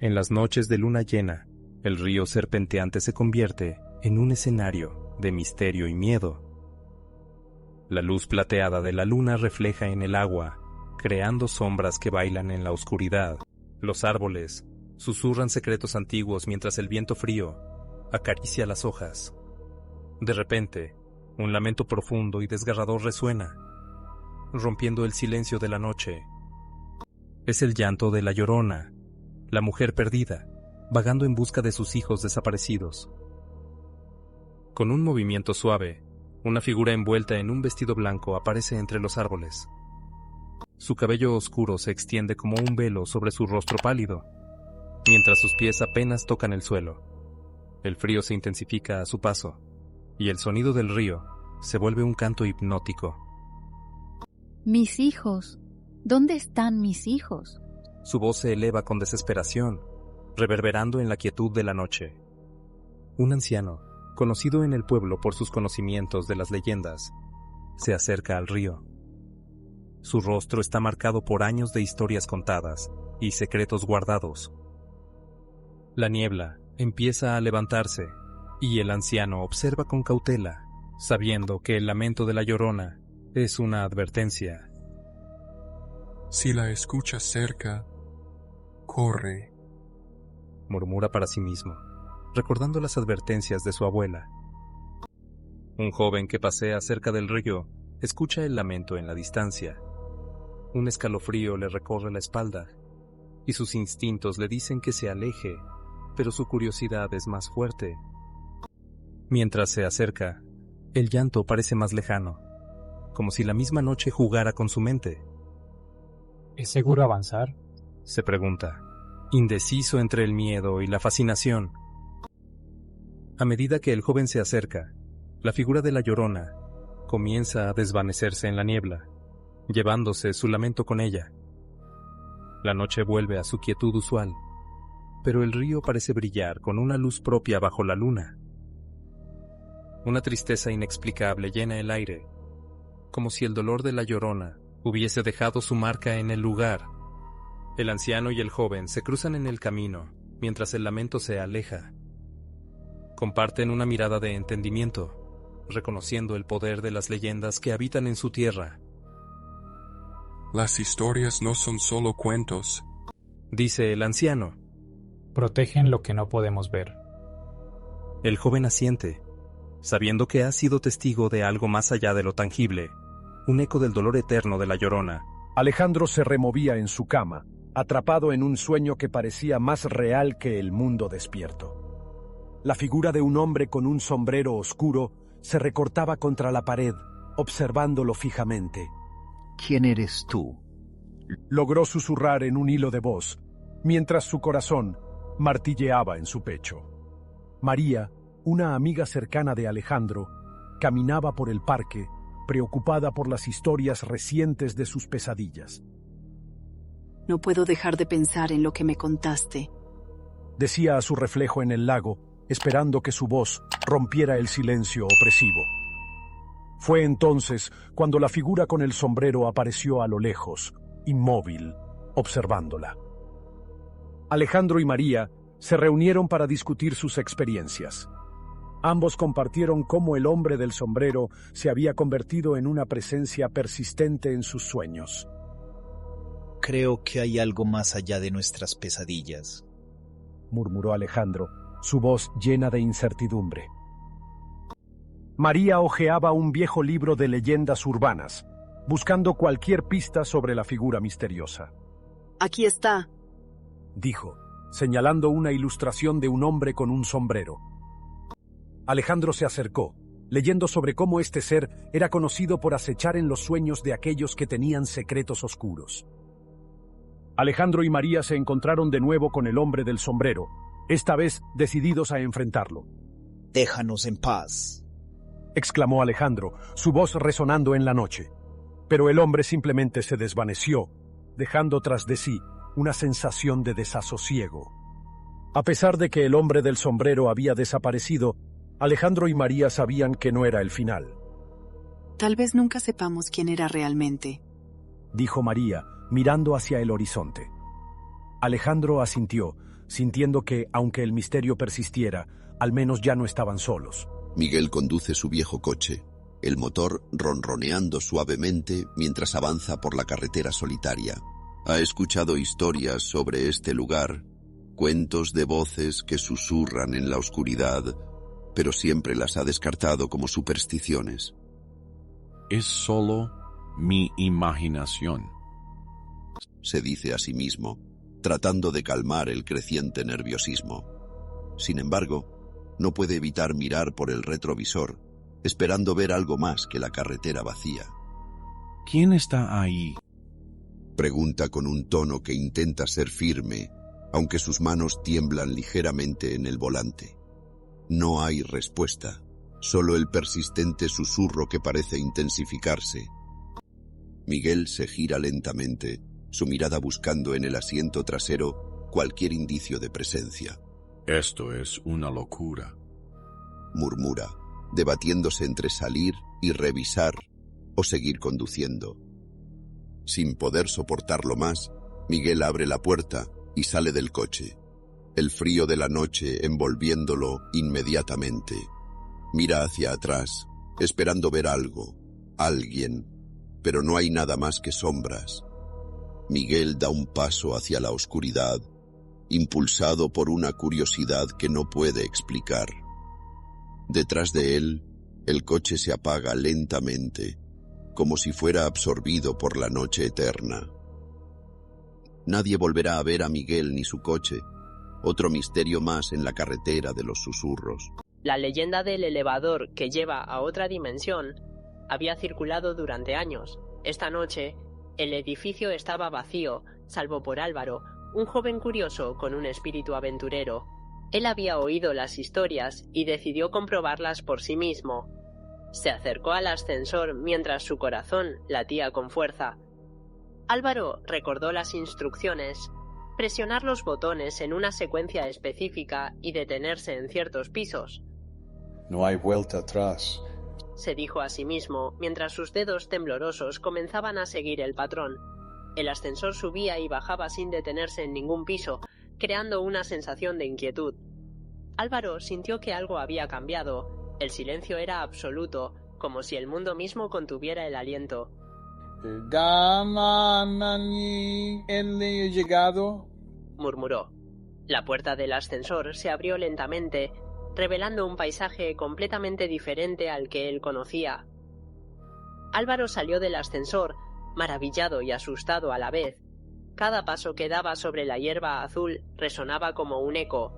En las noches de luna llena, el río serpenteante se convierte en un escenario de misterio y miedo. La luz plateada de la luna refleja en el agua, creando sombras que bailan en la oscuridad. Los árboles susurran secretos antiguos mientras el viento frío acaricia las hojas. De repente, un lamento profundo y desgarrador resuena, rompiendo el silencio de la noche. Es el llanto de la Llorona, la mujer perdida, vagando en busca de sus hijos desaparecidos. Con un movimiento suave, una figura envuelta en un vestido blanco aparece entre los árboles. Su cabello oscuro se extiende como un velo sobre su rostro pálido, mientras sus pies apenas tocan el suelo. El frío se intensifica a su paso, y el sonido del río se vuelve un canto hipnótico. Mis hijos, ¿dónde están mis hijos? Su voz se eleva con desesperación, reverberando en la quietud de la noche. Un anciano, conocido en el pueblo por sus conocimientos de las leyendas, se acerca al río. Su rostro está marcado por años de historias contadas y secretos guardados. La niebla empieza a levantarse, y el anciano observa con cautela, sabiendo que el lamento de la Llorona es una advertencia. Si la escuchas cerca, corre, murmura para sí mismo, recordando las advertencias de su abuela. Un joven que pasea cerca del río escucha el lamento en la distancia. Un escalofrío le recorre la espalda, y sus instintos le dicen que se aleje, pero su curiosidad es más fuerte. Mientras se acerca, el llanto parece más lejano, como si la misma noche jugara con su mente. ¿Es seguro avanzar? Se pregunta, indeciso entre el miedo y la fascinación. A medida que el joven se acerca, la figura de la Llorona comienza a desvanecerse en la niebla, llevándose su lamento con ella. La noche vuelve a su quietud usual, pero el río parece brillar con una luz propia bajo la luna. Una tristeza inexplicable llena el aire, como si el dolor de la Llorona hubiese dejado su marca en el lugar. El anciano y el joven se cruzan en el camino, mientras el lamento se aleja. Comparten una mirada de entendimiento, reconociendo el poder de las leyendas que habitan en su tierra. Las historias no son solo cuentos, dice el anciano. Protegen lo que no podemos ver. El joven asiente, sabiendo que ha sido testigo de algo más allá de lo tangible, un eco del dolor eterno de la Llorona. Alejandro se removía en su cama, atrapado en un sueño que parecía más real que el mundo despierto. La figura de un hombre con un sombrero oscuro se recortaba contra la pared, observándolo fijamente. ¿Quién eres tú? Logró susurrar en un hilo de voz, mientras su corazón martilleaba en su pecho. María, una amiga cercana de Alejandro, caminaba por el parque, preocupada por las historias recientes de sus pesadillas. No puedo dejar de pensar en lo que me contaste, decía a su reflejo en el lago, esperando que su voz rompiera el silencio opresivo. Fue entonces cuando la figura con el sombrero apareció a lo lejos, inmóvil, observándola. Alejandro y María se reunieron para discutir sus experiencias. Ambos compartieron cómo el hombre del sombrero se había convertido en una presencia persistente en sus sueños. Creo que hay algo más allá de nuestras pesadillas, murmuró Alejandro, su voz llena de incertidumbre. María hojeaba un viejo libro de leyendas urbanas, buscando cualquier pista sobre la figura misteriosa. Aquí está, dijo, señalando una ilustración de un hombre con un sombrero. Alejandro se acercó, leyendo sobre cómo este ser era conocido por acechar en los sueños de aquellos que tenían secretos oscuros. Alejandro y María se encontraron de nuevo con el hombre del sombrero, esta vez decididos a enfrentarlo. «Déjanos en paz», exclamó Alejandro, su voz resonando en la noche. Pero el hombre simplemente se desvaneció, dejando tras de sí una sensación de desasosiego. A pesar de que el hombre del sombrero había desaparecido, Alejandro y María sabían que no era el final. Tal vez nunca sepamos quién era realmente, dijo María, mirando hacia el horizonte. Alejandro asintió, sintiendo que, aunque el misterio persistiera, al menos ya no estaban solos. Miguel conduce su viejo coche, el motor ronroneando suavemente mientras avanza por la carretera solitaria. Ha escuchado historias sobre este lugar, cuentos de voces que susurran en la oscuridad, pero siempre las ha descartado como supersticiones. Es solo mi imaginación, se dice a sí mismo, tratando de calmar el creciente nerviosismo. Sin embargo, no puede evitar mirar por el retrovisor, esperando ver algo más que la carretera vacía. ¿Quién está ahí? Pregunta con un tono que intenta ser firme, aunque sus manos tiemblan ligeramente en el volante. No hay respuesta, solo el persistente susurro que parece intensificarse. Miguel se gira lentamente, su mirada buscando en el asiento trasero cualquier indicio de presencia. Esto es una locura, murmura, debatiéndose entre salir y revisar o seguir conduciendo. Sin poder soportarlo más, Miguel abre la puerta y sale del coche, el frío de la noche envolviéndolo inmediatamente. Mira hacia atrás, esperando ver algo, alguien, pero no hay nada más que sombras. Miguel da un paso hacia la oscuridad, impulsado por una curiosidad que no puede explicar. Detrás de él, el coche se apaga lentamente, como si fuera absorbido por la noche eterna. Nadie volverá a ver a Miguel ni su coche, otro misterio más en la carretera de los susurros. La leyenda del elevador que lleva a otra dimensión había circulado durante años. Esta noche, el edificio estaba vacío, salvo por Álvaro, un joven curioso con un espíritu aventurero. Él había oído las historias y decidió comprobarlas por sí mismo. Se acercó al ascensor mientras su corazón latía con fuerza. Álvaro recordó las instrucciones: presionar los botones en una secuencia específica y detenerse en ciertos pisos. No hay vuelta atrás, se dijo a sí mismo mientras sus dedos temblorosos comenzaban a seguir el patrón. El ascensor subía y bajaba sin detenerse en ningún piso, creando una sensación de inquietud. Álvaro sintió que algo había cambiado. El silencio era absoluto, como si el mundo mismo contuviera el aliento. ¿He llegado?, murmuró. La puerta del ascensor se abrió lentamente, revelando un paisaje completamente diferente al que él conocía. Álvaro salió del ascensor, maravillado y asustado a la vez. Cada paso que daba sobre la hierba azul resonaba como un eco.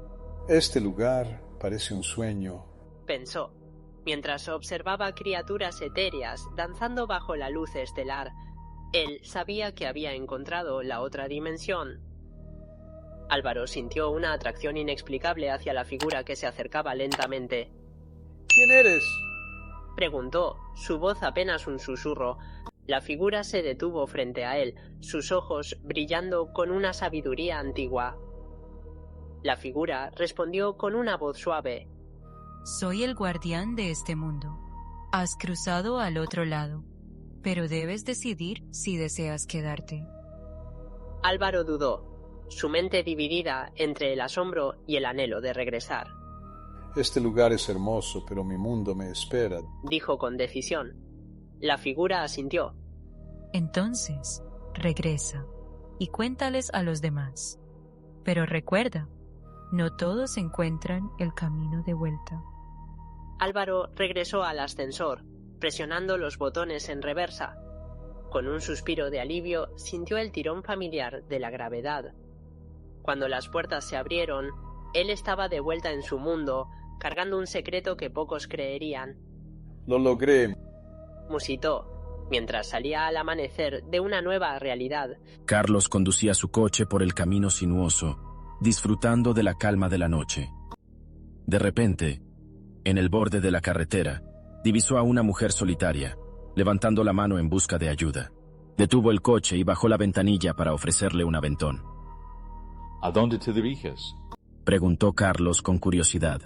Este lugar parece un sueño, pensó, mientras observaba criaturas etéreas danzando bajo la luz estelar. Él sabía que había encontrado la otra dimensión. Álvaro sintió una atracción inexplicable hacia la figura que se acercaba lentamente. ¿Quién eres?, preguntó, su voz apenas un susurro. La figura se detuvo frente a él, sus ojos brillando con una sabiduría antigua. La figura respondió con una voz suave. Soy el guardián de este mundo. Has cruzado al otro lado, pero debes decidir si deseas quedarte. Álvaro dudó, su mente dividida entre el asombro y el anhelo de regresar. Este lugar es hermoso, pero mi mundo me espera, dijo con decisión. La figura asintió. Entonces, regresa y cuéntales a los demás. Pero recuerda, no todos encuentran el camino de vuelta. Álvaro regresó al ascensor, presionando los botones en reversa. Con un suspiro de alivio, sintió el tirón familiar de la gravedad. Cuando las puertas se abrieron, él estaba de vuelta en su mundo, cargando un secreto que pocos creerían. Lo logré, musitó, mientras salía al amanecer de una nueva realidad. Carlos conducía su coche por el camino sinuoso, disfrutando de la calma de la noche. De repente, en el borde de la carretera, divisó a una mujer solitaria, levantando la mano en busca de ayuda. Detuvo el coche y bajó la ventanilla para ofrecerle un aventón. ¿A dónde te diriges?, preguntó Carlos con curiosidad.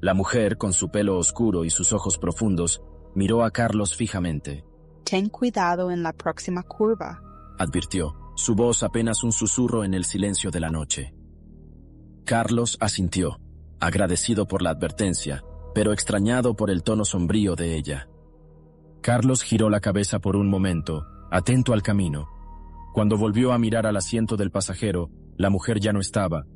La mujer, con su pelo oscuro y sus ojos profundos, miró a Carlos fijamente. Ten cuidado en la próxima curva, advirtió, su voz apenas un susurro en el silencio de la noche. Carlos asintió, agradecido por la advertencia, pero extrañado por el tono sombrío de ella. Carlos giró la cabeza por un momento, atento al camino. Cuando volvió a mirar al asiento del pasajero, la mujer ya no estaba.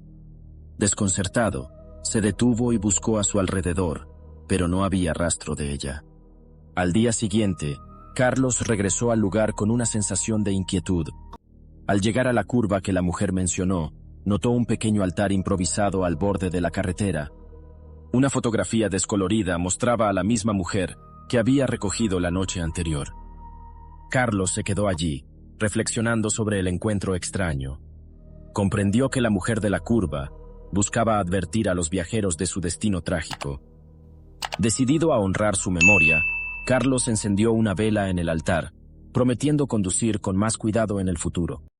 Desconcertado, se detuvo y buscó a su alrededor, pero no había rastro de ella. Al día siguiente, Carlos regresó al lugar con una sensación de inquietud. Al llegar a la curva que la mujer mencionó, notó un pequeño altar improvisado al borde de la carretera. Una fotografía descolorida mostraba a la misma mujer que había recogido la noche anterior. Carlos se quedó allí, reflexionando sobre el encuentro extraño. Comprendió que la mujer de la curva buscaba advertir a los viajeros de su destino trágico. Decidido a honrar su memoria, Carlos encendió una vela en el altar, prometiendo conducir con más cuidado en el futuro.